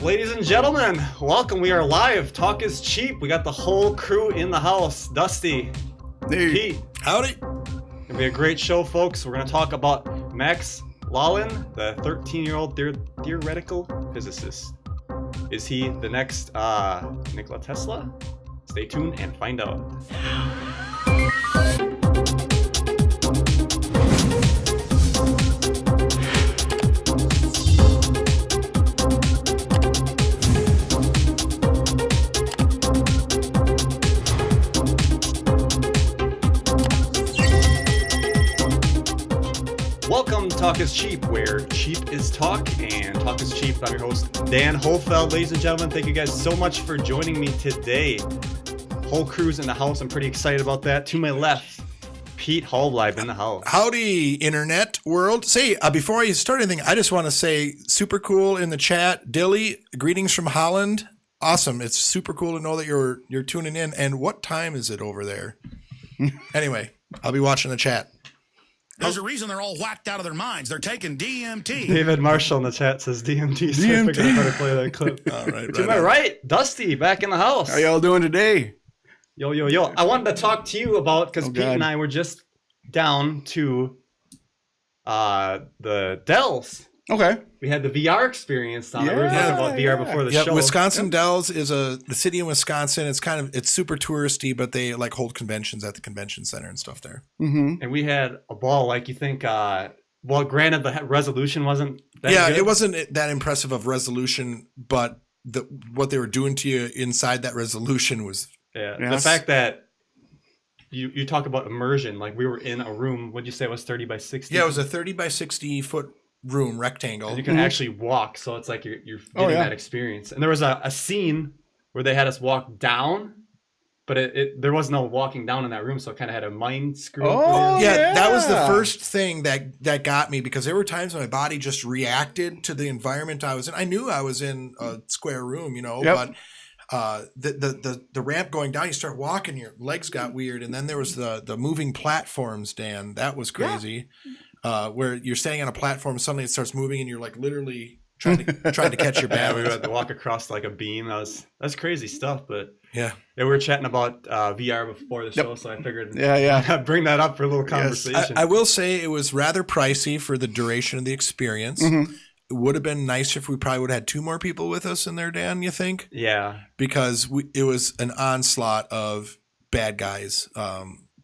Ladies and gentlemen, welcome. We are live. Talk is cheap. We got the whole crew in the house. Dusty, Hey. Pete. Howdy. It'll be a great show, folks. We're going to talk about Max Loughan, the 13-year-old theoretical physicist. Is he the next Nikola Tesla? Stay tuned and find out. Welcome to Talk is Cheap, where cheap is talk, and talk is cheap. I'm your host, Dan Hohlfeld. Ladies and gentlemen, thank you guys so much for joining me today. Whole crew's in the house. I'm pretty excited about that. To my left, Pete Halbleib in the house. Howdy, internet world. Say, before I start anything, I just want to say super cool in the chat. Dilly, greetings from Holland. Awesome. It's super cool to know that you're tuning in. And what time is it over there? Anyway, I'll be watching the chat. There's a reason they're all whacked out of their minds. They're taking DMT. David Marshall in the chat says DMT. So I figured I better play that clip. All right, To my right, Dusty back in the house. How y'all doing today? Yo. I wanted to talk to you about, because Pete and I were just down to the Dells. Okay. We had the VR experience on. Yeah, We were talking about VR before the show. Wisconsin Dells is the city in Wisconsin. It's super touristy, but they like hold conventions at the convention center and stuff there. Mm-hmm. And we had a ball. Like, you think, well, granted, the resolution wasn't that good. It wasn't that impressive of resolution, but what they were doing to you inside that resolution was. Yeah. Yes. The fact that you talk about immersion, like we were in a room, what'd you say it was 30 by 60? Yeah, it was a 30 by 60 foot room rectangle. And you can actually walk, so it's like you're getting that experience. And there was a scene where they had us walk down, but there was no walking down in that room, so it kind of had a mind screw. That was the first thing that got me, because there were times when my body just reacted to the environment I was in. I knew I was in a square room, but the ramp going down, you start walking, your legs got weird, and then there was the moving platforms, Dan. That was crazy. Where you're standing on a platform, suddenly it starts moving, and you're like literally trying to catch your balance. We had to walk across like a beam. That's crazy stuff. But yeah, we were chatting about VR before the show, so I figured bring that up for a little conversation. Yes. I will say it was rather pricey for the duration of the experience. Mm-hmm. It would have been nice if we probably would have had 2 more people with us in there, Dan, you think? Yeah. Because it was an onslaught of bad guys.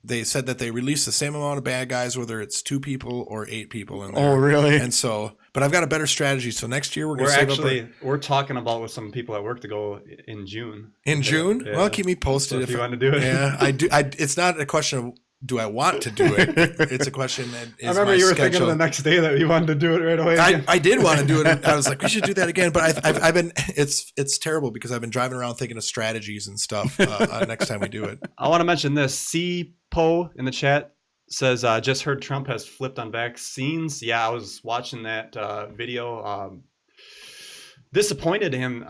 They said that they released the same amount of bad guys, whether it's 2 people or 8 people in there. Oh, really? And so, but I've got a better strategy. So next year we're talking about with some people at work to go in June. In June? Yeah. Well, keep me posted So if you want to do it. Yeah, I do. It's not a question of do I want to do it. It's a question that is I remember you were thinking the next day that you wanted to do it right away. I did want to do it. I was like, we should do that again. But I've been. It's terrible because I've been driving around thinking of strategies and stuff next time we do it. I want to mention this. C Poe in the chat says, just heard Trump has flipped on vaccines. Yeah, I was watching that video. Disappointed him.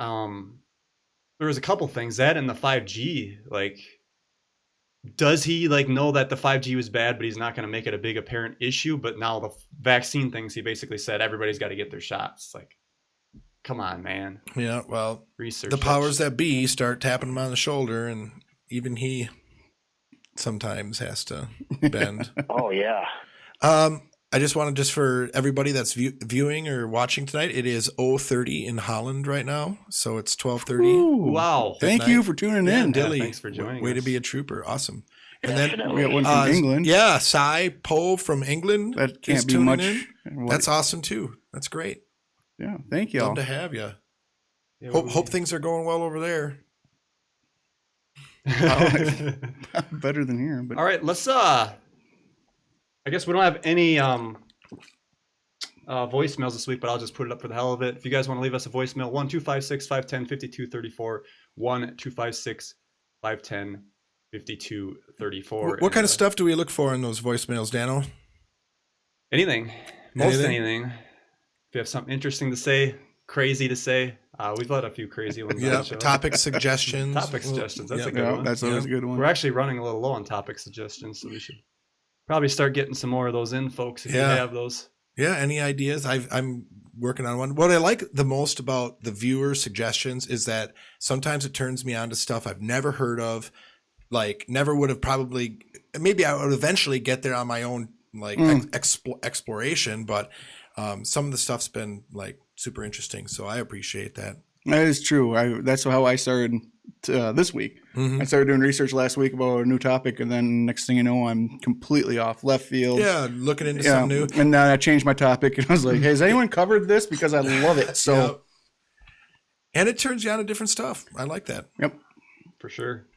There was a couple things. That and the 5G. Like, does he know that the 5G was bad, but he's not going to make it a big apparent issue? But now the vaccine things, he basically said everybody's got to get their shots. Like, come on, man. Yeah, well, research. The powers that be start tapping him on the shoulder, and even he sometimes has to bend. Oh yeah. I just wanted, for everybody that's viewing or watching tonight, it is 0:30 in Holland right now, so it's 12:30. Wow! Thank you for tuning in, Dilly. Thanks for joining. Way us. to be a trooper! Awesome. And Definitely. then We got one from England. Yeah, Cy Poe from England. That can't is be tuning much. in. That's awesome too. That's great. Yeah, thank y'all. Love to have you. Yeah, Hope things are going well over there. Better than here. But all right, let's. I guess we don't have any voicemails this week, but I'll just put it up for the hell of it. If you guys want to leave us a voicemail, 1-256-510-5234, 1-256-510-5234. What kind of stuff do we look for in those voicemails, Dano? Anything. Most anything. If you have something interesting to say, crazy to say, we've let a few crazy ones. Yeah, on the show. topic suggestions. Topic suggestions. That's a good one. That's always a good one. We're actually running a little low on topic suggestions, so we should probably start getting some more of those in, folks, if you have those. Yeah. Any ideas? I'm working on one. What I like the most about the viewer suggestions is that sometimes it turns me on to stuff I've never heard of, like never would have probably, maybe I would eventually get there on my own, like exploration, but some of the stuff's been like super interesting. So I appreciate that. That is true. That's how I started this week. I started doing research last week about a new topic, and then next thing you know, I'm completely off left field. Yeah, looking into something new. And then I changed my topic, and I was like, "Hey, has anyone covered this? Because I love it." So, yeah. And it turns you on to different stuff. I like that. Yep, for sure.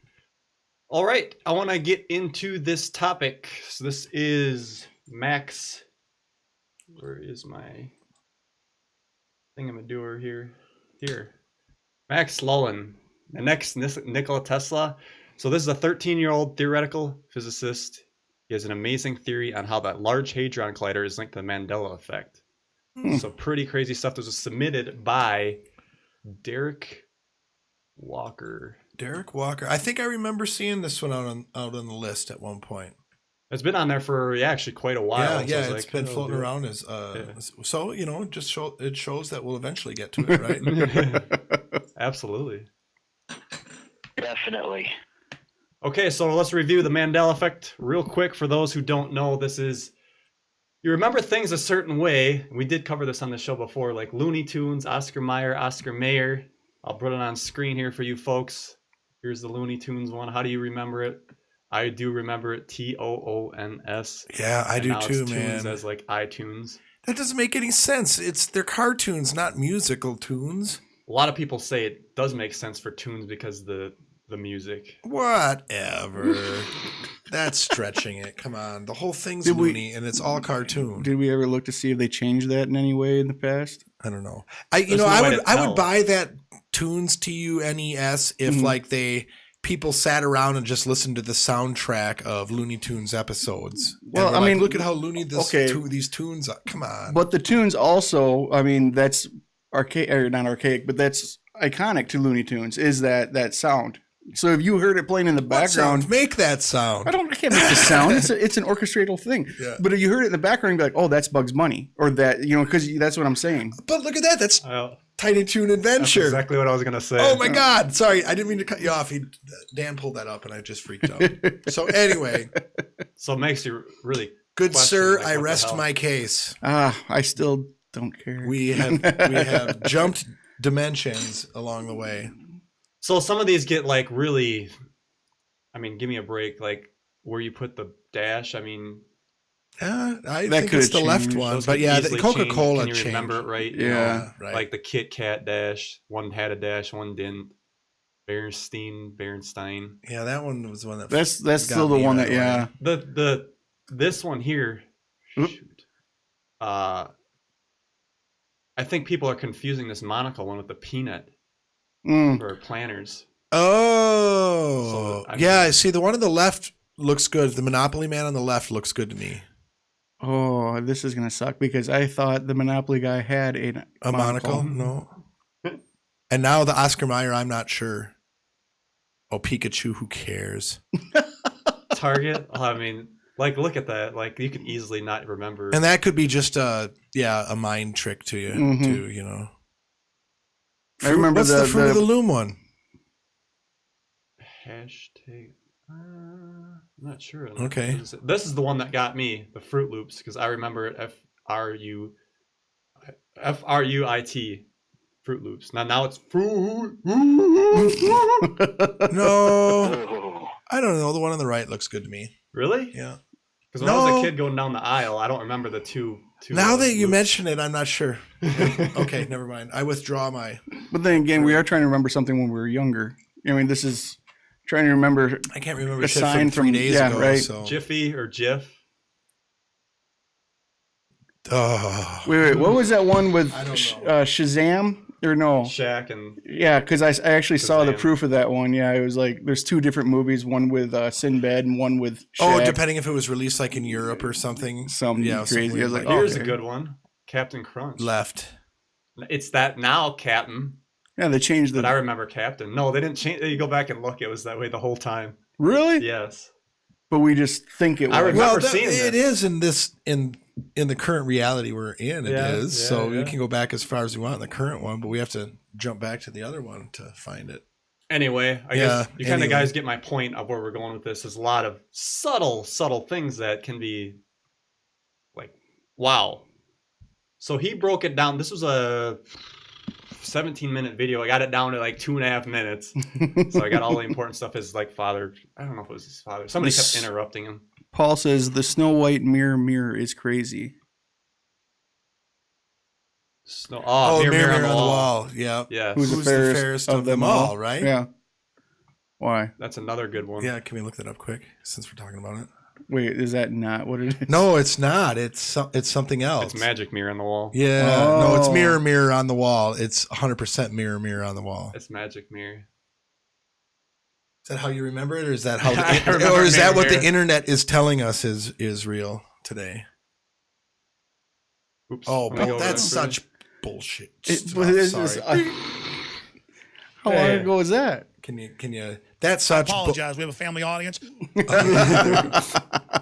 All right, I want to get into this topic. So this is Max. Where is my thingamadoer here? Here, Max Loughan, the next Nikola Tesla. So this is a 13-year-old theoretical physicist. He has an amazing theory on how that Large Hadron Collider is linked to the Mandela Effect. So pretty crazy stuff. This was submitted by Derek Walker. Derek Walker. I think I remember seeing this one out on the list at one point. It's been on there for actually quite a while. Yeah, so it's been floating around as so it shows that we'll eventually get to it, right? Absolutely. Definitely. Okay, so let's review the Mandela Effect real quick for those who don't know. This is, you remember things a certain way. We did cover this on the show before, like Looney Tunes, Oscar Mayer. I'll put it on screen here for you folks. Here's the Looney Tunes one. How do you remember it? I do remember it, TOONS. Yeah, I do too, man. As like iTunes. That doesn't make any sense. They're cartoons, not musical tunes. A lot of people say it does make sense for tunes because the music. Whatever. That's stretching it. Come on, the whole thing's loony, and it's all cartoon. Did we ever look to see if they changed that in any way in the past? I don't know. I would buy that tunes TUNES if like people sat around and just listened to the soundtrack of Looney Tunes episodes. Well, I mean, look at how loony these tunes are. Come on. But the tunes also, I mean, that's archaic, or not archaic, but that's iconic to Looney Tunes, is that sound. So if you heard it playing in the background, make that sound. I can't make the sound. It's an orchestratal thing. Yeah. But if you heard it in the background, you'd be like, oh, that's Bugs Bunny, or that, because that's what I'm saying. But look at that. That's Tiny Toon Adventure. That's exactly what I was going to say. Oh my God. Sorry. I didn't mean to cut you off. Dan pulled that up and I just freaked out. So anyway. So it makes you really good, sir. Like, I rest my case. I still don't care. We have jumped dimensions along the way. So some of these get like really, I mean, give me a break. Like where you put the dash. I mean, I think it's the left one, but yeah, the Coca-Cola changed. Can you remember it right? Yeah, right. Like the Kit Kat dash. One had a dash, one didn't. Bernstein. Yeah, that one was the one that. That's still the one that. Yeah. This one here. Shoot. I think people are confusing this monocle one with the peanut for planners. Oh, so, yeah. See, the one on the left looks good. The Monopoly man on the left looks good to me. Oh, this is gonna suck because I thought the Monopoly guy had a monocle. No. And now the Oscar Mayer, I'm not sure. Oh, Pikachu, who cares? Target. I mean, like, look at that. Like, you could easily not remember. And that could be just a mind trick to you, too. I remember what's the Fruit of the Loom one? Hashtag. I'm not sure. Okay. This is the one that got me, the Fruit Loops, because I remember it. Fruit. Fruit Loops. Now it's Fruit. No, I don't know. The one on the right looks good to me. Really? Yeah. Because when I was a kid going down the aisle, I don't remember the two. Now that you mention it, I'm not sure. Okay, never mind. I withdraw my. But then again, we are trying to remember something when we were younger. I mean, this is trying to remember. I can't remember shit from 3 days ago. Right. So. Jiffy or Jif. Oh. Wait. What was that one with Shazam? Or no? Shaq and... Yeah, because I actually saw the proof of that one. Yeah, it was like, there's two different movies, one with Sinbad and one with Shaq. Oh, depending if it was released like in Europe or something. Crazy. I was like, here's a good one. Captain Crunch. Left. It's that now, Captain. Yeah, they changed But I remember Captain. No, they didn't change. You go back and look. It was that way the whole time. Really? Yes. but we just think it was. I remember Well, seeing it this. is in this in the current reality we're in. It is. Yeah, So yeah. we can go back as far as we want in the current one, but we have to jump back to the other one to find it. Anyway, I Yeah, guess you kind of anyway. guys get my point of where we're going with this. There's a lot of subtle things that can be like, wow. So he broke it down. This was a 17-minute video. I got it down to like 2.5 minutes. So I got all the important stuff. His like father. I don't know if it was his father. Somebody kept interrupting him. Paul says the Snow White mirror is crazy. Mirror on the wall. Yeah. Yeah. Who's the fairest of them all, right? Yeah. Why? That's another good one. Yeah, can we look that up quick since we're talking about it? Wait, is that not what it is? No, it's not. It's something else. It's magic mirror on the wall. Yeah. No, it's Oh. mirror on the wall. It's 100% mirror on the wall. It's magic mirror. Is that how you remember it, or is that how I remember or is that what mirror. the internet is telling us is real today? Oops. Oh, Let me go over that's that for you. such bullshit. But it is- Sorry. How long Hey. ago was that? Can you? That's such. Apologize. We have a family audience. Do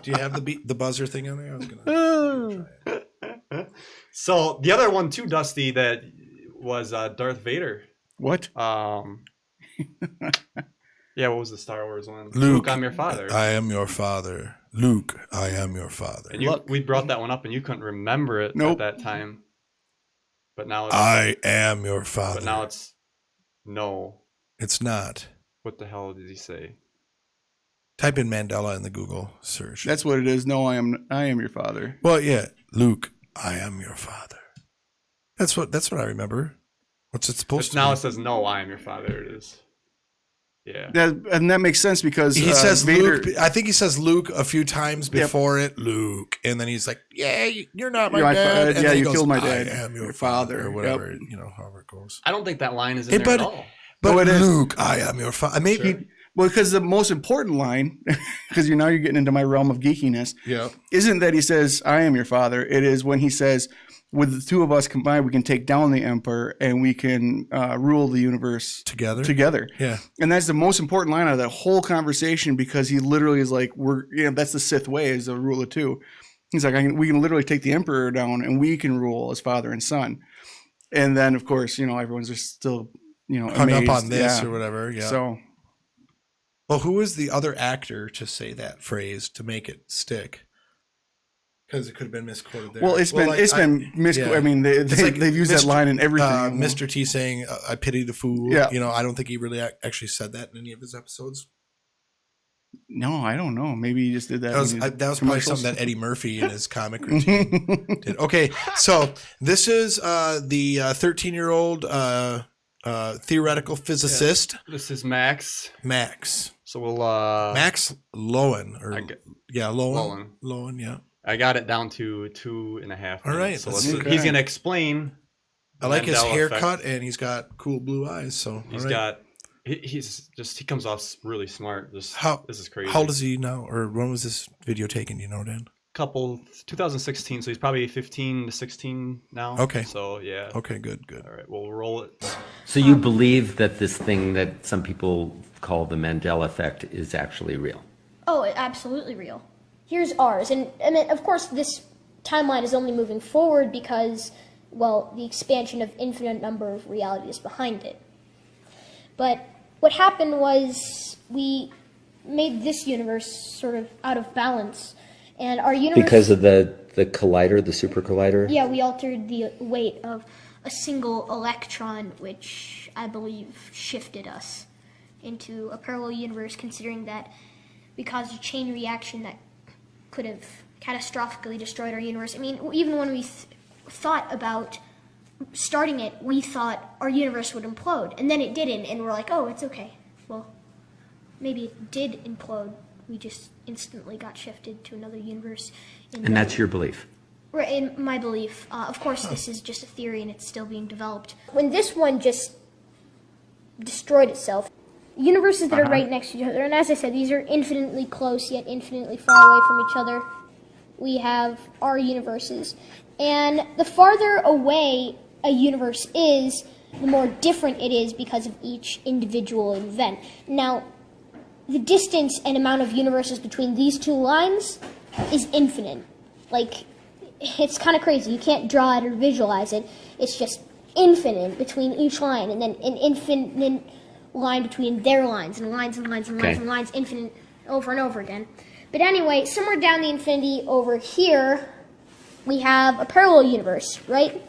you have the buzzer thing on there? I was gonna. So the other one too, Dusty, that was Darth Vader. What? Yeah, what was the Star Wars one? Luke, I'm your father. I am your father. Luke, I am your father. And we brought that one up, and you couldn't remember it Nope. at that time. But now, I am your father. but now it's no. It's not. What the hell did he say? Type in Mandela in the Google search. That's what it is. No, I am your father. Well, yeah, Luke, I am your father. That's what I remember. What's it supposed to Now be? it says no, I am your father. There it is. Yeah. And that makes sense because He says Vader, Luke. I think he says Luke a few times before it. Luke, and then he's like, "Yeah, you're not my You're my dad." father. And Yeah, then he you goes, killed my dad. I am your Your father, father. or whatever. Yep. You know, however it goes. I don't think that line is in Hey, there but- at all. But it is. Luke, I am your father. Maybe. Sure. well, because the most important line, because you're getting into my realm of geekiness, Yeah. isn't that he says, I am your father. It is when he says, with the two of us combined, we can take down the emperor and we can rule the universe Together. Yeah. And that's the most important line out of that whole conversation because he literally is like, that's the Sith way, is the rule of two. He's like, we can literally take the emperor down and we can rule as father and son. And then, of course, everyone's just still, Hung amazed. up on this Yeah. or whatever. Yeah. So, Well, who is the other actor to say that phrase to make it stick? Because it could have been misquoted there. well, it's been misquoted. yeah. I mean, It's like they've used that Mr. line in everything. Mr. T saying, "I pity the fool." Yeah. I don't think he really actually said that in any of his episodes. No, I don't know. Maybe he just did that. That was in his probably commercials. something that Eddie Murphy in his comic routine did. Okay, so this is the 13-year-old theoretical physicist, This is Max. Max. So we'll Max Loughan, Loughan. Loughan, yeah. I got it down to 2.5 minutes. All right, So let's let's, see. he's gonna explain. I like his Mandela haircut, effect. and he's got cool blue eyes. So He's got. He comes off really smart. This is crazy. How old is he now, or when was this video taken? Do you know, Dan? 2016, so he's probably 15 to 16 now. Okay. So yeah. Okay, good. All right, we'll roll it. So you believe that this thing that some people call the Mandela Effect is actually real? Oh, absolutely real. Here's ours. And then, of course, this timeline is only moving forward because, well, the expansion of infinite number of realities behind it. But what happened was we made this universe sort of out of balance. And our universe... Because of the collider, the super collider? Yeah, we altered the weight of a single electron, which I believe shifted us into a parallel universe, considering that we caused a chain reaction that could have catastrophically destroyed our universe. I mean, even when we thought about starting it, we thought our universe would implode, and then it didn't, and we're like, oh, it's okay. Well, maybe it did implode. We just instantly got shifted to another universe. And that's your belief? Right, in my belief. Of course, this is just a theory, and it's still being developed. When this one just destroyed itself, universes that are right next to each other, and as I said, these are infinitely close yet infinitely far away from each other. We have our universes. And the farther away a universe is, the more different it is because of each individual event. Now, the distance and amount of universes between these two lines is infinite. Like, it's kind of crazy. You can't draw it or visualize it. It's just infinite between each line, and then an infinite line between their lines, and lines and lines and lines and lines, infinite over and over again. But anyway, somewhere down the infinity over here, we have a parallel universe, right?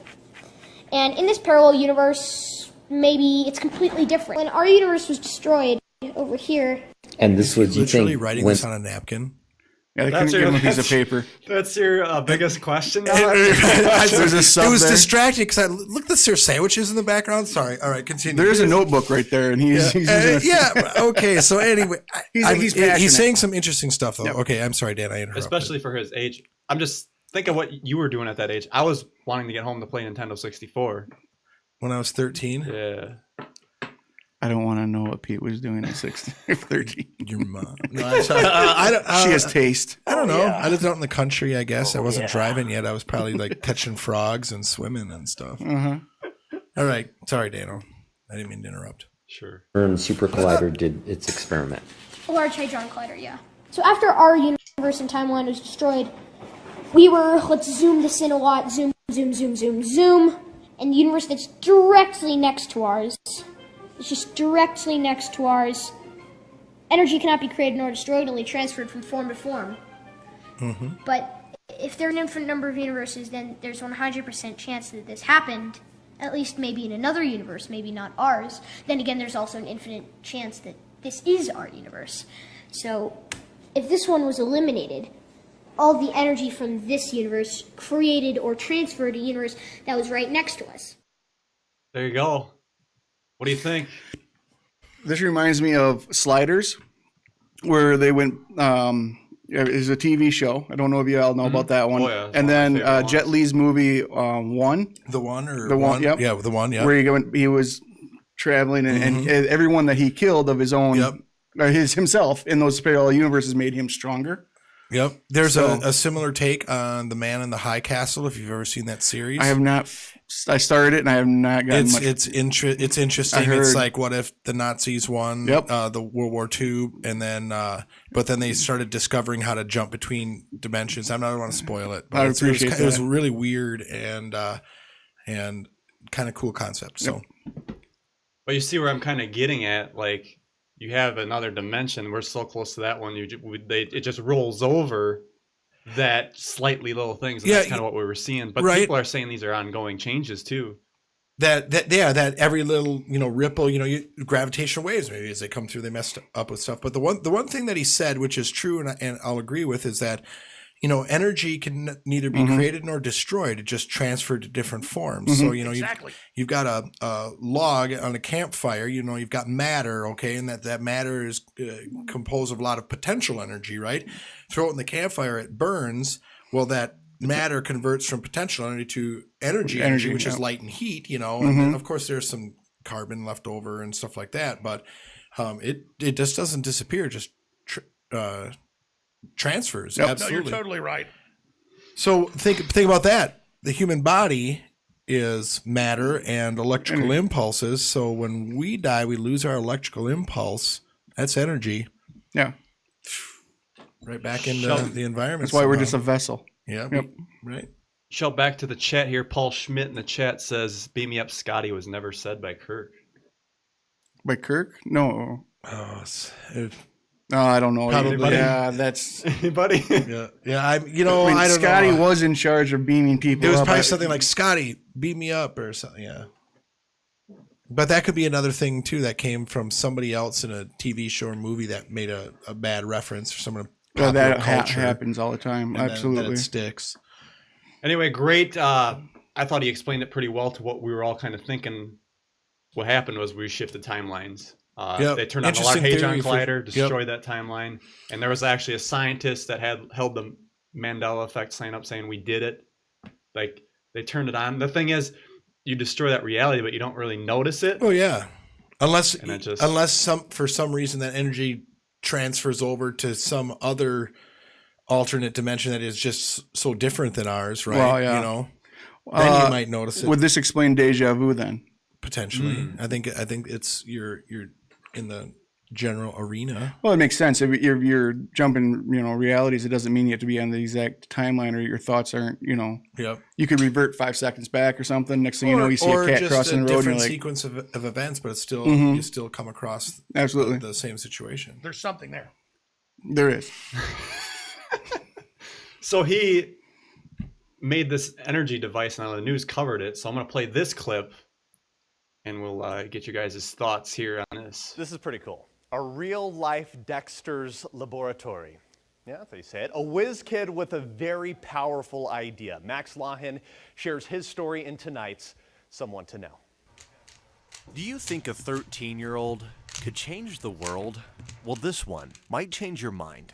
And in this parallel universe, maybe it's completely different. When our universe was destroyed over here, And this was, you Literally think, writing when, this on a napkin. Yeah, they couldn't give him a piece of paper. That's your biggest question. There's a sub It was there. distracting because I look. There's sandwiches in the background. Sorry. All right, continue. There's a notebook right there, and he's using a, yeah. Okay. So anyway, He's passionate. he's saying some interesting stuff though. Yep. Okay. I'm sorry, Dan. I interrupted. Especially for his age. I'm just thinking what you were doing at that age. I was wanting to get home to play Nintendo 64. when I was 13. Yeah. I don't want to know what Pete was doing at 13. Your mom. No, I'm sorry. I don't, She has taste. I don't know. I lived out in the country. I guess I wasn't driving yet. I was probably like catching frogs and swimming and stuff. Uh-huh. All right. Sorry, Dano. I didn't mean to interrupt. Sure. CERN Super Collider did its experiment. a Large Hadron Collider, yeah. So after our universe and timeline was destroyed, we were, let's zoom this in a lot, zoom, zoom, zoom, zoom, zoom, and the universe that's directly next to ours, it's just directly next to ours, energy cannot be created nor destroyed, only transferred from form to form. Mm-hmm. But if there are an infinite number of universes, then there's 100% chance that this happened, at least maybe in another universe, maybe not ours. Then again, there's also an infinite chance that this is our universe. So if this one was eliminated, all the energy from this universe created or transferred a universe that was right next to us. There you go. What do you think? This reminds me of Sliders, where they went. It was a TV show. I don't know if you all know about that one. Oh, yeah, it's and one of my then favorite Jet ones. Li's movie One, The one or The one, yep. Yeah, the one. Yeah. where he was traveling, and everyone that he killed of his own, Yep. himself in those parallel universes made him stronger. Yep. There's So- a similar take on The Man in the High Castle. If you've ever seen that series, I have not. I started it, and I have not gotten much. It's interesting. I heard- It's like, what if the Nazis won Yep. the World War II, and then but then they started discovering how to jump between dimensions. I don't want to spoil it, but I it was appreciate it was that. really weird and kind of cool concept. So But you see where I'm kind of getting at. Like, you have another dimension. We're so close to that one. It just rolls over that slightly little things. And Yeah, that's kind of what we were seeing. But right. people are saying these are ongoing changes too. that every little ripple, gravitational waves, maybe as they come through, they messed up with stuff. But the one thing that he said, which is true, and I'll agree with, is that energy can neither be created nor destroyed. It just transferred to different forms. So you've got a log on a campfire. You've got matter, okay, and that matter is composed of a lot of potential energy, right? Throw it in the campfire, it burns. Well, that matter converts from potential energy to energy, which is light and heat, and then of course there's some carbon left over and stuff like that, but it just doesn't disappear, just transfers. Yep. Absolutely. No, you're totally right. So think about that. The human body is matter and electrical impulses. So when we die, we lose our electrical impulse. That's energy. Yeah, Right back into the environment. that's why we're somehow. just a vessel. Yeah. Yep. Right. Shout back to the chat here. Paul Schmidt in the chat says, "Beam me up, Scotty" was never said by Kirk. By Kirk? No. Oh, No, I don't know. Probably. Yeah, that's. Anybody? yeah. I I mean, don't Scotty know. was in charge of beaming people. It was up. probably something like, Scotty, beat me up or something. Yeah. But that could be another thing too that came from somebody else in a TV show or movie that made a bad reference or someone. Well, that culture, happens all the time. and Absolutely. then it sticks. Anyway, great. I thought he explained it pretty well to what we were all kind of thinking. What happened was we shifted timelines. Yep. They turned on the Large Interesting Hadron theory for- Collider, destroyed that timeline, and there was actually a scientist that had held the Mandela Effect sign up saying we did it. Like, they turned it on. The thing is, you destroy that reality, but you don't really notice it. Oh yeah, unless And it just- for some reason that energy transfers over to some other alternate dimension that is just so different than ours, right? Well, yeah. Then you might notice it. Would this explain deja vu then? Potentially. I think it's you're in the general arena. Well, it makes sense. If you're jumping, realities, it doesn't mean you have to be on the exact timeline, or your thoughts aren't, Yep. You could revert 5 seconds back or something. Next thing you know, you see a cat crossing the road, and you're like, sequence of events, but it's still Mhm. you still come across absolutely, the same situation. There's something there. there is. So he made this energy device, and the news covered it. So I'm going to play this clip, and we'll get you guys' thoughts here on this. This is pretty cool. A real-life Dexter's laboratory. Yeah, that's how you say it. A whiz kid with a very powerful idea. Max Loughan shares his story in tonight's Someone to Know. Do you think a 13-year-old could change the world? Well, this one might change your mind.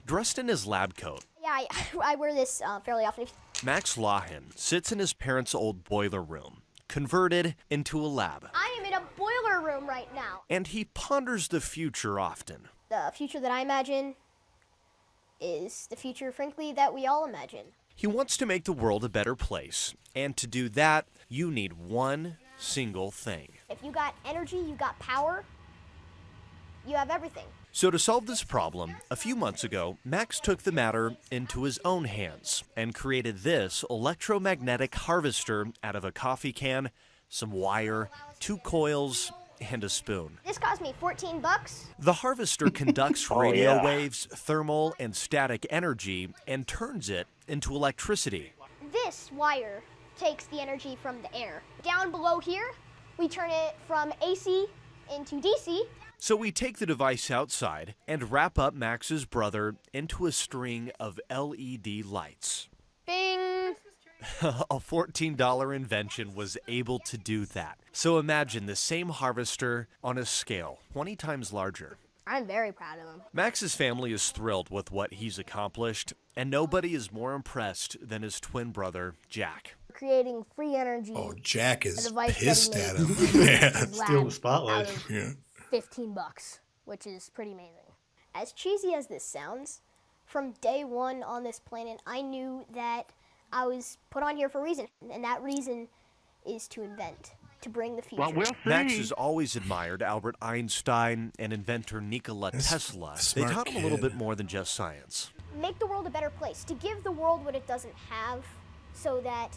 Dressed in his lab coat, Yeah, I wear this fairly often. Max Loughan sits in his parents' old boiler room, converted into a lab. I am in a boiler room right now. And he ponders the future often. The future that I imagine is the future, frankly, that we all imagine. He wants to make the world a better place. And to do that, you need one single thing. If you got energy, you got power, you have everything. So to solve this problem, a few months ago, Max took the matter into his own hands and created this electromagnetic harvester out of a coffee can, some wire, 2 coils, and a spoon. This cost me $14. The harvester conducts radio waves, thermal and static energy, and turns it into electricity. This wire takes the energy from the air. Down below here, we turn it from AC into DC. So we take the device outside and wrap up Max's brother into a string of LED lights. Bing! A $14 invention was able to do that. So imagine the same harvester on a scale 20 times larger. I'm very proud of him. Max's family is thrilled with what he's accomplished, and nobody is more impressed than his twin brother, Jack. Creating free energy. Oh, Jack is A device pissed that at he him. made. Yeah. Steal the spotlight. Out of Yeah. $15, which is pretty amazing. As cheesy as this sounds, from day one on this planet, I knew that I was put on here for a reason, and that reason is to invent, to bring the future. Well, we'll see. Max has always admired Albert Einstein and inventor Nikola Tesla. They smart taught him a little kid. bit more than just science. Make the world a better place, to give the world what it doesn't have, so that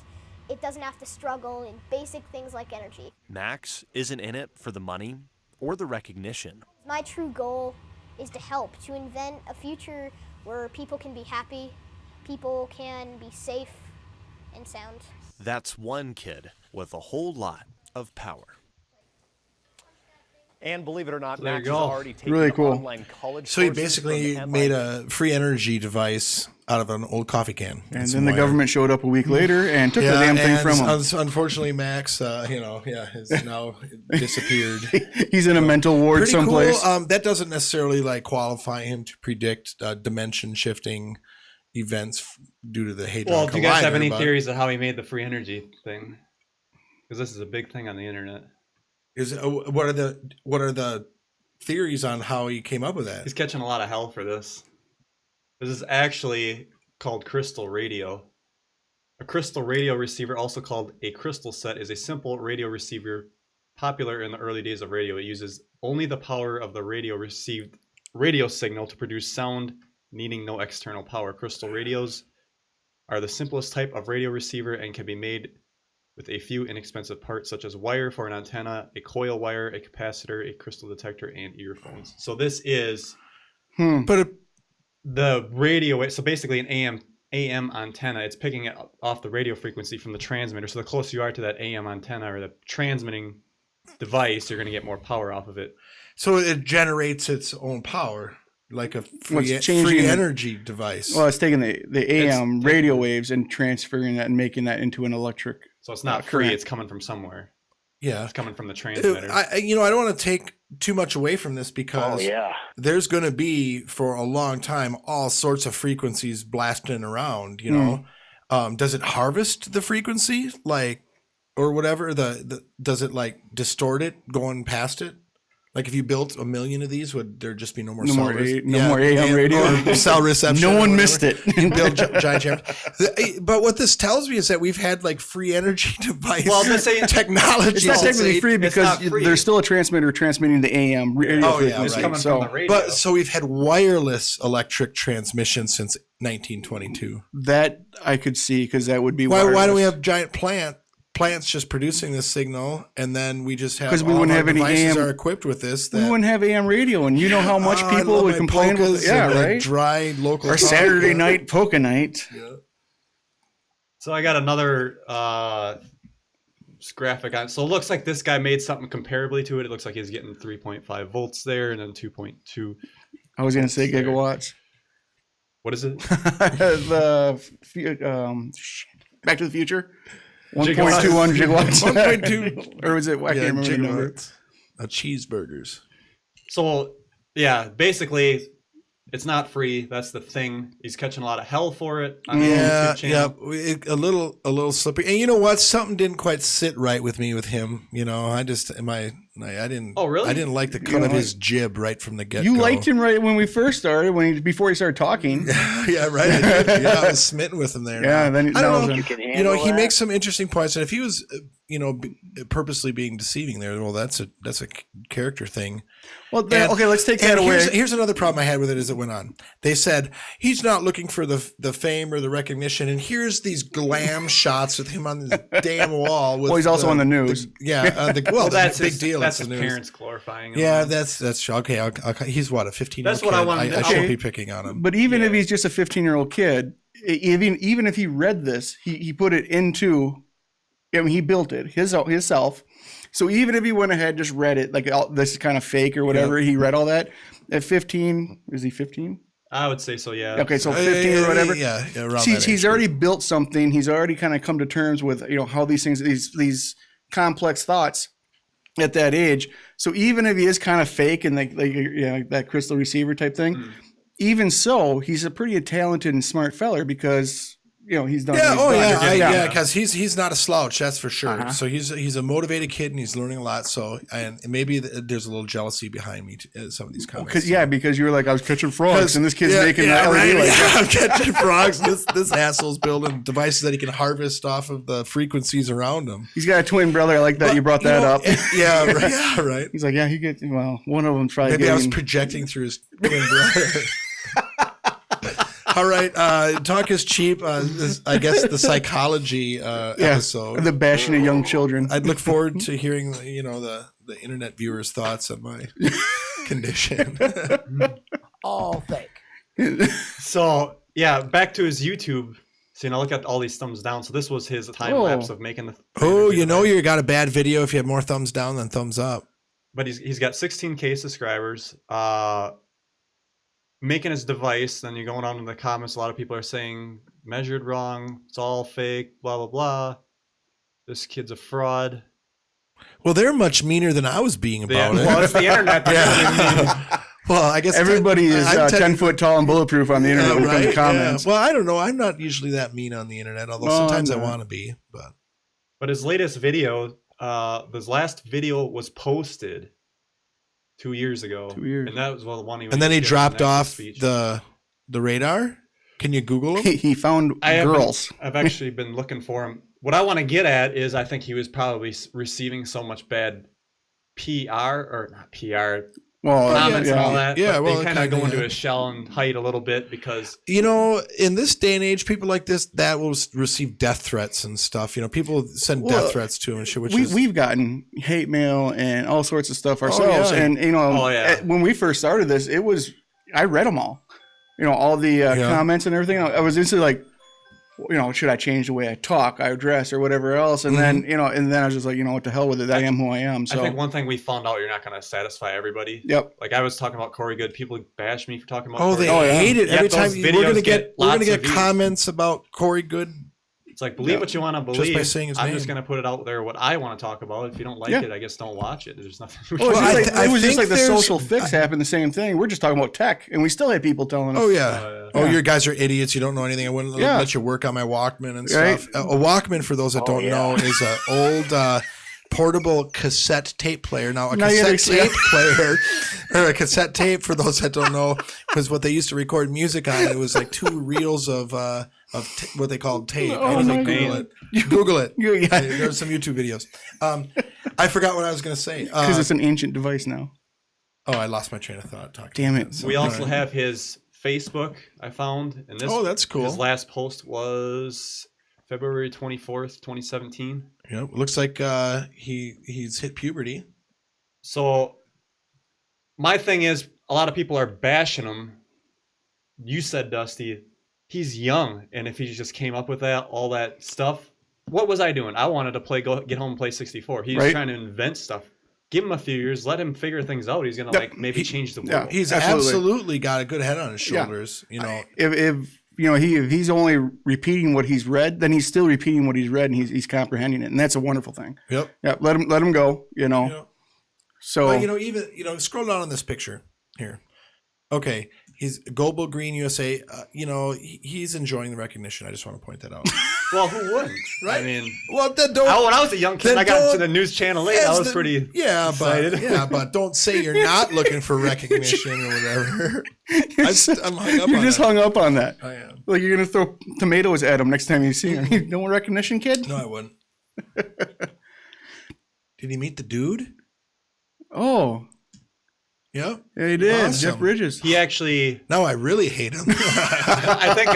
it doesn't have to struggle in basic things like energy. Max isn't in it for the money or the recognition. My true goal is to help, to invent a future where people can be happy, people can be safe and sound. That's one kid with a whole lot of power. And believe it or not, So there Max you has go. already taken Really up cool. online college So he courses basically from made MIT. a free energy device out of an old coffee can. And some then the wire. government showed up a week later and took the damn thing from him. Unfortunately, Max, has now disappeared. He's in a mental ward Pretty someplace. cool. That doesn't necessarily qualify him to predict dimension shifting events due to the hadron Well, do you guys have collider, any but theories of how he made the free energy thing? Because this is a big thing on the internet. What are the theories on how he came up with that? He's catching a lot of hell for this. This is actually called crystal radio. A crystal radio receiver, also called a crystal set, is a simple radio receiver popular in the early days of radio. It uses only the power of the received radio signal to produce sound, needing no external power. Crystal radios are the simplest type of radio receiver and can be made with a few inexpensive parts such as wire for an antenna, a coil wire, a capacitor, a crystal detector, and earphones. So this is But the radio. So basically an AM antenna. It's picking it off the radio frequency from the transmitter. So the closer you are to that AM antenna or the transmitting device, you're going to get more power off of it. so it generates its own power, like a What's free changing it? energy device. Well, it's taking the AM It's- radio waves and transferring that and making that into an electric. So it's not free. Correct. It's coming from somewhere. Yeah. It's coming from the transmitter. I don't want to take too much away from this because there's going to be for a long time all sorts of frequencies blasting around. Does it harvest the frequency or whatever? Does it distort it going past it? Like if you built 1 million of these, would there just be no more more AM radio, or cell reception? No one missed it. Build giant chambers. But what this tells me is that we've had like free energy device technology. It's not technically free because free. there's still a transmitter transmitting the AM radio frequency. Coming from the radio. But so we've had wireless electric transmission since 1922. That I could see because that would be why do we have giant plants just producing this signal, and then we just have because we wouldn't have any devices AM are equipped with this. We wouldn't have AM radio, and you know how much people would complain with right? Dry local or Saturday night polka night. Yeah. So I got another graphic on. So it looks like this guy made something comparably to it. It looks like he's getting 3.5 volts there, and then 2.2. I was going to say gigawatts. What is it? Back to the Future. 1.21 gigawatts. 1.2. Or was it? I can't remember the number. Cheeseburgers. So, yeah, basically, it's not free. That's the thing. He's catching a lot of hell for it on the YouTube channel. Yeah, a little slippery. And you know what? Something didn't quite sit right with me with him. You know, I didn't. Oh, really? I didn't like the cut of his jib right from the get-go. You liked him right when we first started, before he started talking. Yeah, right. I did. Yeah, I was smitten with him there. Yeah, then I don't know. You know, he makes some interesting points, and if he was, purposely being deceiving there, well, that's a character thing. Well, okay, let's take that away. Here's another problem I had with it as it went on. They said he's not looking for the fame or the recognition, and here's these glam shots with him on the damn wall. With he's also on the news. That's that's a big deal. That's his parents glorifying him. Yeah, that's okay. He's what, a 15-year-old That's kid? what I wanted. I shouldn't be picking on him. But even if he's just a 15-year-old kid, even if he read this, he put it into. I mean, he built it himself. So even if he went ahead, just read it, like this is kind of fake or whatever, he read all that at 15. Is he 15? I would say so, yeah. Okay, so 15 or whatever. Yeah, around he's already built something. He's already kind of come to terms with how these things, these complex thoughts at that age. So even if he is kind of fake and like that crystal receiver type thing, even so, he's a pretty talented and smart feller because. He's done. Yeah, because he's not a slouch, that's for sure. So he's a motivated kid and he's learning a lot. So and maybe there's a little jealousy behind me some of these comments. Because you were like, I was catching frogs and this kid's making LED lights. I'm catching frogs. This asshole's building devices that he can harvest off of the frequencies around him. He's got a twin brother. I like that you brought that up. Yeah, right. He's like, he gets one of them. Maybe I was projecting through his twin brother. All right, talk is cheap. I guess the psychology episode, the bashing of young children. I'd look forward to hearing the internet viewers' thoughts on my condition. All fake. So yeah, back to his YouTube. So look at all these thumbs down. So this was his time lapse of making the. You got a bad video if you have more thumbs down than thumbs up. But he's got 16K subscribers. Making his device, then you're going on in the comments, a lot of people are saying measured wrong, it's all fake, blah blah blah, this kid's a fraud. Well, they're much meaner than I was being about it. Well, it's the internet. Well, I guess everybody is 10 foot tall and bulletproof on the internet when it comes to comments. Well, I don't know, I'm not usually that mean on the internet, although sometimes I want to be. But his latest video, his last video was posted 2 years ago. 2 years. And that was the one he and then he dropped off the radar. Can you Google him? He found girls. I've actually been looking for him. What I want to get at is I think he was probably receiving so much bad comments and all that. Yeah, well, they kind of go into his shell and hide a little bit because in this day and age, people like this that will receive death threats and stuff. People send death threats to him and shit. We've gotten hate mail and all sorts of stuff ourselves. And when we first started this, I read them all. All the comments and everything. I was instantly like, should I change the way I talk, I dress, or whatever else? And then, and then I was just like, what the hell with it? I am who I am. So I think one thing we found out, you're not going to satify everybody. Yep. Like I was talking about Corey Good. People bash me for talking about. Corey Good. Hate it every time. We're going to get views. Comments about Corey Good. It's like believe what you want to believe. Just by saying his I'm name. just going to put it out there what I want to talk about. If you don't like it, I guess don't watch it. There's nothing. It was just like the social fix happened. The same thing. We're just talking about tech, and we still had people telling us. Oh yeah. You guys are idiots. You don't know anything. I wouldn't let you work on my Walkman and stuff. A Walkman, for those that don't know, is an old portable cassette tape player. Now, Now you cassette understand. tape player, or a cassette tape, for those that don't know, was what they used to record music on. It was like 2 reels of what they called tape. Oh, I my Google God. it. Google it. Yeah. There's some YouTube videos. I forgot what I was going to say. Because it's an ancient device now. Oh, I lost my train of thought. Damn it. We also have his Facebook, I found. And this, Oh, that's cool. His last post was February 24th, 2017. Yep. Looks like he's hit puberty. So my thing is, a lot of people are bashing him. You said, Dusty, he's young, and if he just came up with all that stuff, what was I doing? I wanted to get home and play 64. He's Right. trying to invent stuff. Give him a few years, let him figure things out. He's gonna maybe change the world. He's absolutely got a good head on his shoulders. You know, if he's only repeating what he's read, then he's still repeating what he's read, and he's comprehending it, and that's a wonderful thing. Yep. Yeah. Let him go. So well, scroll down on this picture here. Okay, he's Global Green USA. He's enjoying the recognition. I just want to point that out. Well, who wouldn't? Right? I mean, well, then don't. when I was a young kid, then I got don't- to the news channel late. I was pretty excited. but don't say you're not looking for recognition or whatever. I'm hung up. You're on just that. hung up on that. I am. Like you're gonna throw tomatoes at him next time you see him. You don't want recognition, kid? No, I wouldn't. Did he meet the dude? Oh, Yeah. yeah, he did. Awesome. Jeff Bridges. He actually, Now I really hate him. I think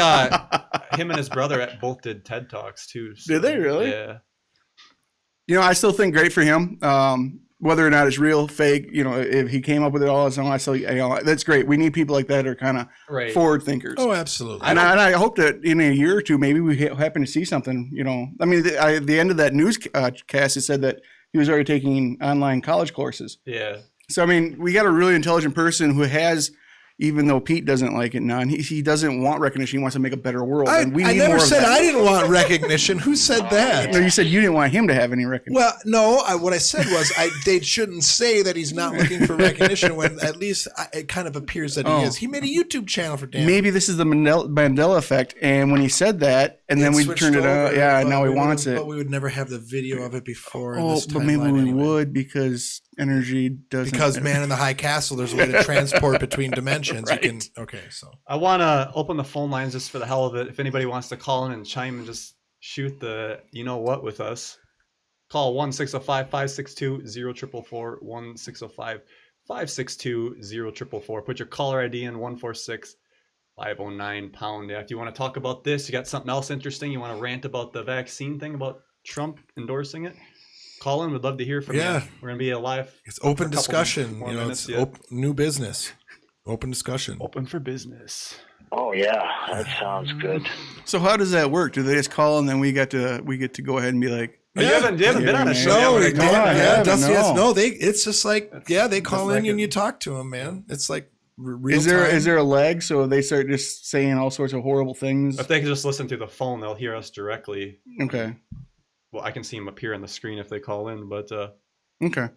him and his brother both did TED Talks too. So, Did they really? Yeah. I still think great for him. Whether or not it's real, fake, if he came up with it all his own, I still, that's great. We need people like that that are kind of Right. forward thinkers. Oh, absolutely. And I hope that in a year or two, maybe we happen to see something. I mean, the end of that newscast, it said that he was already taking online college courses. Yeah. So, I mean, we got a really intelligent person who has, even though Pete doesn't like it now, and he doesn't want recognition. He wants to make a better world. I and we need never more said of that. I didn't want recognition. Who said that? No, you said you didn't want him to have any recognition. Well, no. What I said was they shouldn't say that he's not looking for recognition when at least it kind of appears that he is. He made a YouTube channel for damn. Maybe this is the Mandela Effect, and when he said that, and then we switched turned it over, out, yeah, and but now he we wants wouldn't- it. But we would never have the video of it before. Oh, this but maybe timeline we anyway. would because energy doesn't. Because Man in the High Castle, there's a way to transport between dimensions. Right. You can. Okay, so I want to open the phone lines just for the hell of it. If anybody wants to call in and chime and just shoot the you know what with us, call 1-605-562-0444, 1-605-562-0444. Put your caller ID in 146-509#. Yeah, if you want to talk about this, you got something else interesting, you want to rant about the vaccine thing, about Trump endorsing it, call in. We'd love to hear from you. We're going to be alive. it's open for a couple discussion. more You know, minutes, it's yeah. new business. Open discussion. Open for business. Oh yeah, that sounds good. So how does that work? Do they just call and then we get to go ahead and be like, You haven't been on a show No, yet. no, I haven't, Dusty, no. no. It's just like they call like in and it. you talk to them, man. It's like real is there a lag so they start just saying all sorts of horrible things? If they can just listen through the phone, they'll hear us directly. Okay. Well, I can see them appear on the screen if they call in, but Okay.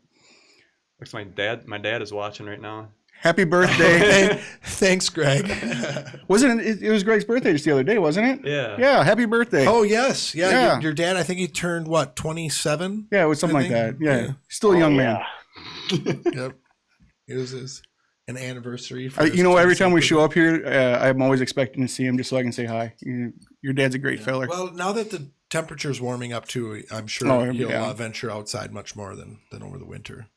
looks like my dad is watching right now. Happy birthday. Thanks, Greg. Wasn't it? It was Greg's birthday just the other day, wasn't it? Yeah. Yeah. Happy birthday. Oh yes, yeah. Yeah. Your dad, I think he turned what 27. Yeah, it was something I like that. think. Yeah. Still a young man. Yep. It was an anniversary. For his Every time we 27th show up here, I'm always expecting to see him just so I can say hi. Your dad's a great fella. Well, now that the temperature's warming up too, I'm sure Oh, he'll yeah. venture outside much more than over the winter.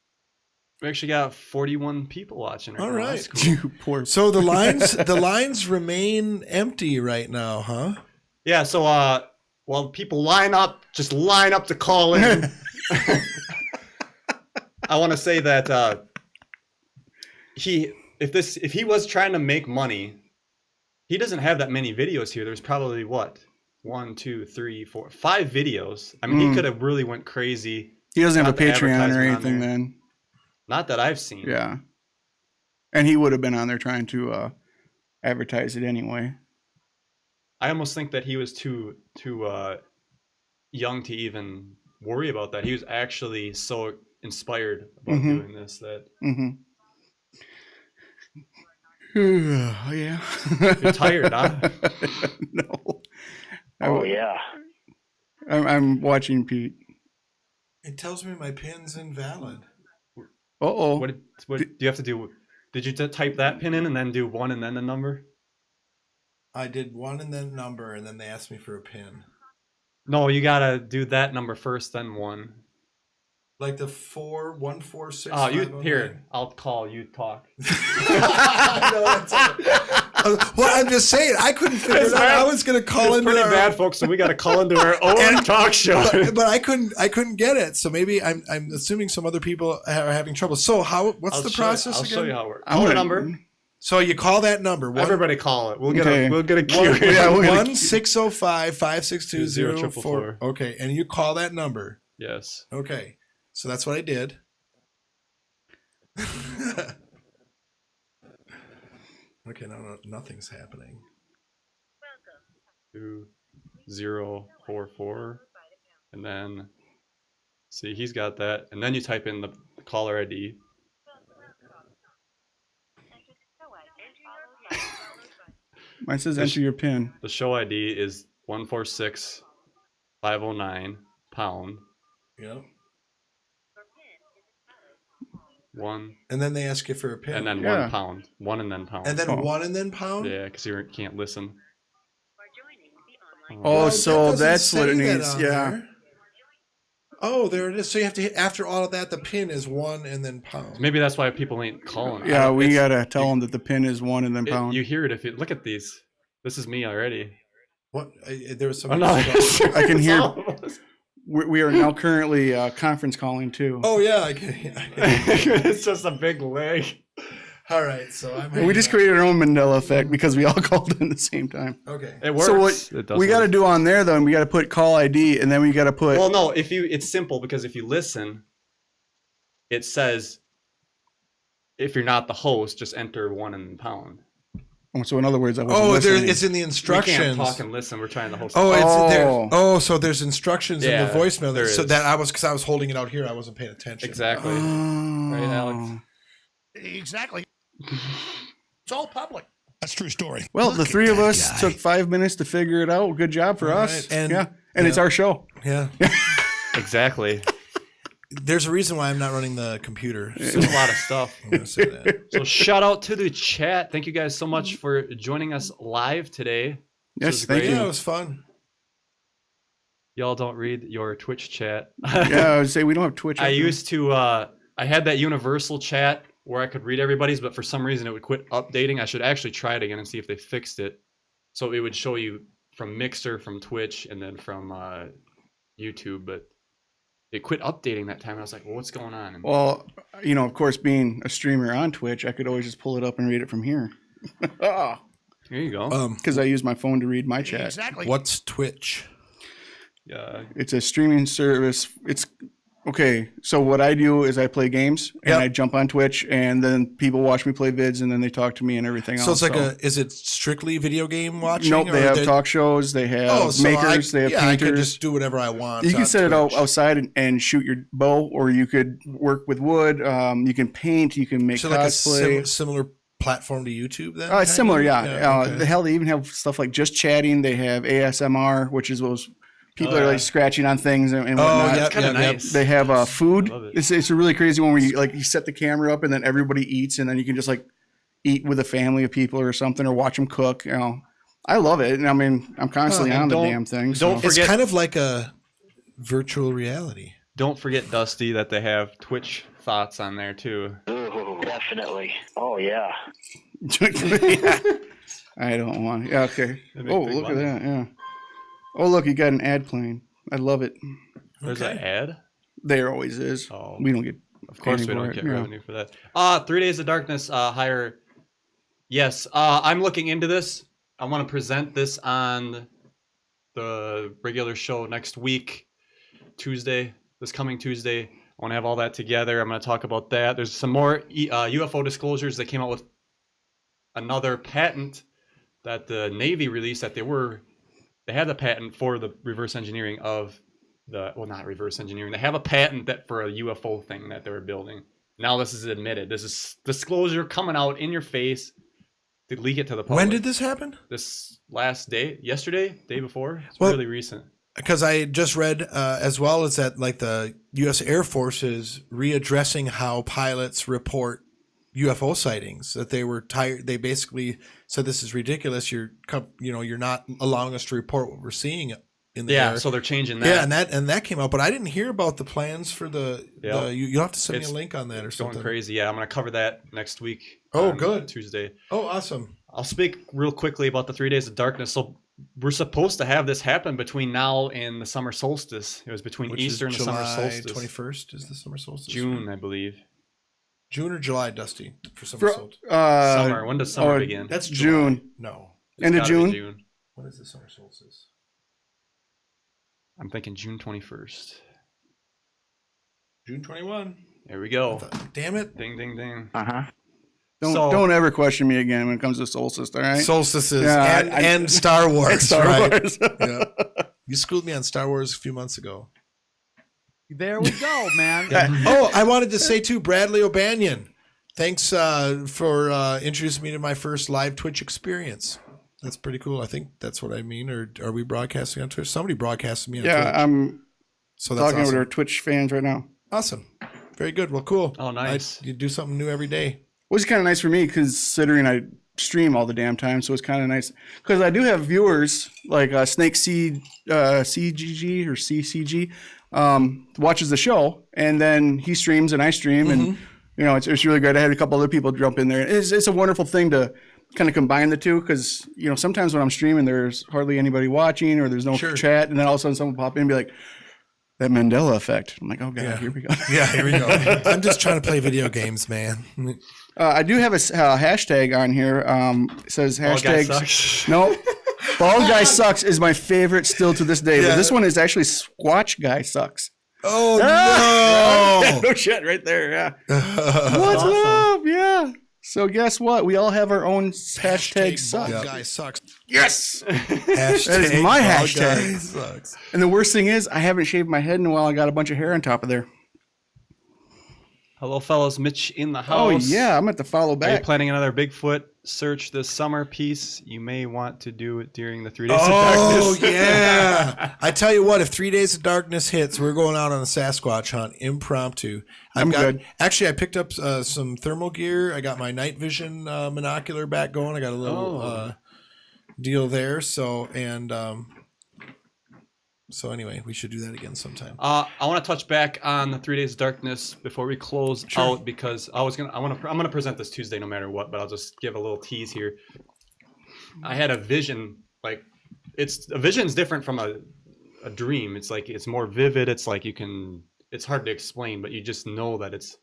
We actually got 41 people watching right All now. right. That's cool. You poor. So the lines remain empty right now, huh? Yeah, so while people line up to call in, I want to say that if he was trying to make money, he doesn't have that many videos here. There's probably 5 videos. I mean, he could have really went crazy. He doesn't have a Got the Patreon or advertisement on anything there. then. Not that I've seen. Yeah. And he would have been on there trying to advertise it anyway. I almost think that he was too young to even worry about that. He was actually so inspired about doing this that Oh, yeah. you're tired, huh? No. Oh yeah. I'm watching Pete. It tells me my pin's invalid. Uh-oh. What do you have to do? Did you type that pin in and then do 1 and then the number? I did 1 and then number, and then they asked me for a pin. No, you gotta do that number first, then 1. Like the 146. Oh, here. I'll call you. Talk. Well, I'm just saying, I couldn't figure it out. I was gonna call into pretty bad, folks. So we got to call into our own talk show. But I couldn't get it. So maybe I'm assuming some other people are having trouble. So what's the process I'll again? show you how it works. Call the number. So you call that number. Everybody call it. We'll get a queue. 1-605-562-0444. Okay, and you call that number. Yes. Okay, so that's what I did. Okay, no, nothing's happening. 2044, and then see, he's got that, and then you type in the caller ID. Mine says enter your PIN. The show ID is 146509 pound. Yep. 1. And then they ask you for a pin. And then 1 pound. 1 and then pound. And then 1 and then pound? Yeah, because you can't listen. Oh, so that's what it needs. Yeah. There. Oh, there it is. So you have to, after all of that, the pin is 1 and then pound. Maybe that's why people ain't calling. Yeah, we got to tell them that the pin is 1 and then pound. You hear it if you look at these. This is me already. What? There was some. Oh, no. I can hear. We are now currently conference calling too. Oh yeah, I can. It's just a big leg. All right, so we just created our own Mandela effect because we all called in at the same time. Okay, it works. So what we got to do on there though, and we got to put call ID, and then we got to put. Well, no, it's simple because if you listen, it says if you're not the host, just enter 1 and pound. Oh, so in other words, I wasn't listening. It's in the instructions. We can't talk and listen. We're trying to host. Oh, it's there. Oh, so there's instructions in the voicemail. There so is. that because I was holding it out here, I wasn't paying attention. Exactly. Right, Alex? Exactly. It's all public. That's a true story. Well, the three of us took 5 minutes to figure it out. Good job for us. And it's our show. Yeah. Exactly. There's a reason why I'm not running the computer. There's a lot of stuff. I'm gonna say that. So shout out to the chat. Thank you guys so much for joining us live today. Yes, thank you. Yeah, it was fun. Y'all don't read your Twitch chat. Yeah, I would say we don't have Twitch. I used to. I had that universal chat where I could read everybody's, but for some reason it would quit updating. I should actually try it again and see if they fixed it. So it would show you from Mixer, from Twitch, and then from YouTube, but it quit updating that time. I was like, well, what's going on? And well, of course, being a streamer on Twitch, I could always just pull it up and read it from here. There you go. Because I use my phone to read my chat. Exactly. What's Twitch? Yeah. It's a streaming service. It's okay. So what I do is I play games and I jump on Twitch, and then people watch me play vids, and then they talk to me and everything else. So it's like is it strictly video game watching? Nope. They have talk shows. They have makers. They have painters. I could just do whatever I want. You can set it outside and shoot your bow, or you could work with wood. You can paint. You can make cosplay. Like a similar platform to YouTube then? It's similar, yeah. Okay. The hell, they even have stuff like just chatting. They have ASMR, which is those people are like scratching on things and whatnot. That's kind of nice. They have food. It's a really crazy one where you set the camera up and then everybody eats, and then you can just like eat with a family of people or something, or watch them cook. I love it. And I mean, I'm constantly on the damn thing. So. Don't forget, it's kind of like a virtual reality. Don't forget, Dusty, that they have Twitch thoughts on there too. Ooh, definitely. Oh yeah. I don't want. Yeah, okay. Oh, look at that. Yeah. Oh, look, you got an ad playing. I love it. There's an ad? There always is. Oh. We don't get. Of course, we don't get revenue for that. 3 Days of Darkness hire. Yes, I'm looking into this. I want to present this on the regular show next week, Tuesday. This coming Tuesday. I want to have all that together. I'm going to talk about that. There's some more UFO disclosures. They came out with another patent that the Navy released that they had the patent for the reverse engineering of not reverse engineering. They have a patent that for a UFO thing that they were building. Now this is admitted. This is disclosure coming out in your face to leak it to the public. When did this happen? This last day, yesterday, day before. It's really recent. because I just read as well as that, like the U.S. Air Force is readdressing how pilots report UFO sightings. That they were tired. They basically said this is ridiculous. You're not allowing us to report what we're seeing in the air. So they're changing that. Yeah, and that came out, but I didn't hear about the plans for the. You'll have to send me a link on that or something. Going crazy. Yeah, I'm going to cover that next week. Oh, good. Tuesday. Oh, awesome. I'll speak real quickly about the 3 days of darkness. So we're supposed to have this happen between now and the summer solstice. It was between Easter and the summer solstice. 21st is the summer solstice. June, I believe. June or July, Dusty, for summer solstice. Summer. When does summer begin? That's June. No. End of June. When is the summer solstice? I'm thinking June 21st. June 21. There we go. Damn it. Ding, ding, ding. Don't ever question me again when it comes to solstice, all right? Solstices and Star Wars. And Star Wars. Yeah. You schooled me on Star Wars a few months ago. There we go, man. Oh, I wanted to say too, Bradley O'Banion. Thanks for introducing me to my first live Twitch experience. That's pretty cool. I think that's what I mean. Or are we broadcasting on Twitch? Somebody broadcasted me on Twitch. Yeah, I'm talking with our Twitch fans right now. Awesome. Very good. Well, cool. Oh, nice. You do something new every day. Which is kind of nice for me considering I stream all the damn time. So it's kind of nice because I do have viewers like Snake CGG or CCG watches the show, and then he streams and I stream, and it's really great. I had a couple other people jump in there. It's a wonderful thing to kind of combine the two because sometimes when I'm streaming there's hardly anybody watching or there's no chat, and then all of a sudden someone pop in and be like, that Mandela effect. I'm like, oh god, here we go. Yeah, here we go. I'm just trying to play video games, man. I do have a hashtag on here. It says hashtag. No, Bald Guy Sucks is my favorite still to this day. Yeah. But this one is actually Squatch Guy Sucks. Oh no! No shit, right there. Yeah. What's up? Yeah. So guess what? We all have our own hashtag sucks. Bald Guy Sucks. Yes. That is my hashtag. Sucks. And the worst thing is, I haven't shaved my head in a while. I got a bunch of hair on top of there. Hello, fellas. Mitch in the house. Oh, yeah. I'm going to follow back. Are you planning another Bigfoot search this summer piece? You may want to do it during the 3 days of darkness. Oh, yeah. I tell you what, if 3 days of darkness hits, we're going out on a Sasquatch hunt, impromptu. I'm good. Actually, I picked up some thermal gear. I got my night vision monocular back going. I got a little deal there. So anyway, we should do that again sometime. I want to touch back on the 3 days of darkness before we close out because I'm gonna present this Tuesday no matter what, but I'll just give a little tease here. I had a vision, like a vision's different from a dream. It's like it's more vivid. It's like it's hard to explain, but you just know that it's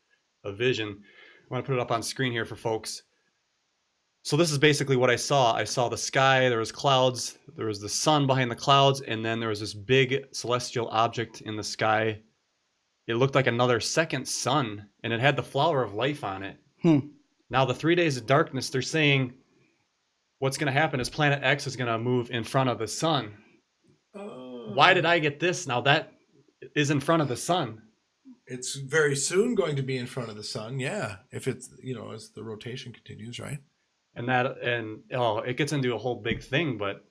a vision. I want to put it up on screen here for folks. So this is basically what I saw. I saw the sky, there was clouds, there was the sun behind the clouds, and then there was this big celestial object in the sky. It looked like another second sun, and it had the flower of life on it. Now the 3 days of darkness, they're saying what's going to happen is Planet X is going to move in front of the sun. Why did I get this? Now that is in front of the sun. It's very soon going to be in front of the sun, yeah. If it's, as the rotation continues, right? And it gets into a whole big thing, but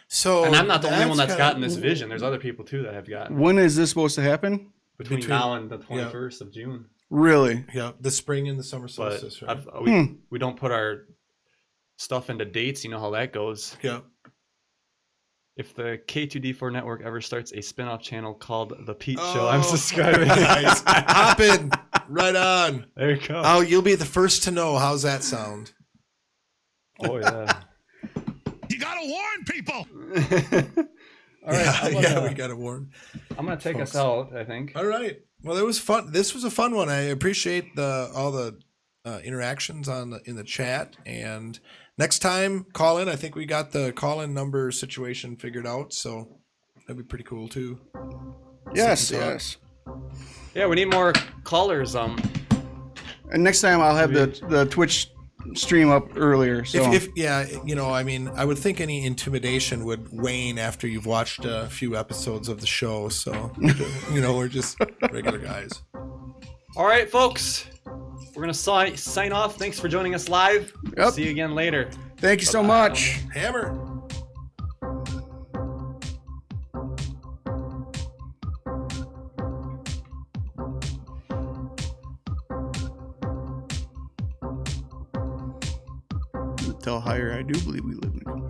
so and I'm not the only one that's gotten this vision. There's other people too that have gotten. When is this supposed to happen? Between now and the 21st of June. Really? Yeah, the spring and the summer solstice. Right? We don't put our stuff into dates. You know how that goes. Yeah. If the K2D4 network ever starts a spin-off channel called The Pete Show, I'm subscribing. Nice. Hop in. Right on. There you go. Oh, you'll be the first to know. How's that sound? Oh, yeah. You got to warn people. All right. We got to warn. I'm going to take us out, I think. All right. Well, it was fun. This was a fun one. I appreciate all the interactions in the chat. And next time, call in. I think we got the call-in number situation figured out. So that'd be pretty cool, too. Yes. Yeah, we need more callers. And next time I'll have the Twitch stream up earlier. So I would think any intimidation would wane after you've watched a few episodes of the show. So we're just regular guys. All right, folks. We're gonna sign off. Thanks for joining us live. Yep. See you again later. Thank you so much. Hammer. tell higher, I do believe we live in a coma.